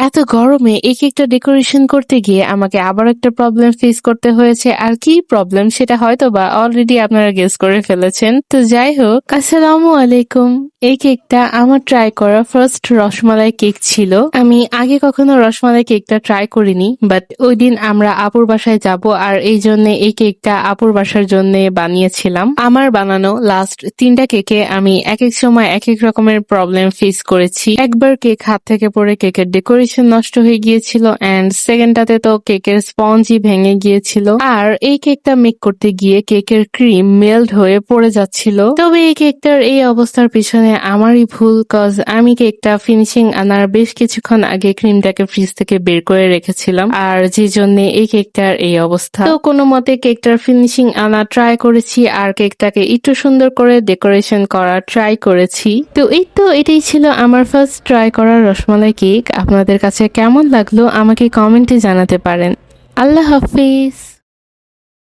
এত গরমে এই কেকটা ডেকোরেশন করতে গিয়ে আমাকে আবার একটা প্রবলেম ফেস করতে হয়েছে। আর কি প্রবলেম সেটা হয়তোবা অলরেডি আপনারা গেস করে ফেলেছেন। তো যাই হোক, আসসালামু আলাইকুম। এই কেকটা আমার ট্রাই করা ফার্স্ট রসমালাই কেক ছিল। আমি আগে কখনো রসমালাই কেকটা ট্রাই করিনি, বাট ওই দিন আমরা আপুর বাসায় যাব আর এই জন্য এই কেকটা আপুর বাসার জন্য বানিয়েছিলাম। আমার বানানো লাস্ট 3টা কেকে আমি এক এক সময় এক এক রকমের প্রবলেম ফেস করেছি। একবার কেক হাত থেকে পড়ে কেকের ডেকোরেশন নষ্ট হয়ে গিয়েছিল, এন্ড সেকেন্ডটাতে তো কেকের স্পঞ্জই ভেঙে গিয়েছিল। আর এই কেকটা মেক করতে গিয়ে কেকের ক্রিম মেল্ট হয়ে পড়ে যাচ্ছিল। তবে এই কেকটার এই অবস্থার পিছনে আমারই ভুল, কজ আমি কেকটা ফিনিশিং আনার বেশ কিছুক্ষণ আগে ক্রিমটাকে ফ্রিজ থেকে বের করে রেখেছিলাম, আর যে জন্য এই কেকটার এই অবস্থা। তো কোনো মতে কেকটার ফিনিশিং আনা ট্রাই করেছি আর কেকটাকে একটু সুন্দর করে ডেকোরেশন করা ট্রাই করেছি। তো এটাই ছিল আমার ফার্স্ট ট্রাই করা রসমালাই কেক। আপনাদের কাছে কেমন লাগলো আমাকে কমেন্টে জানাতে পারেন। আল্লাহ হাফিজ।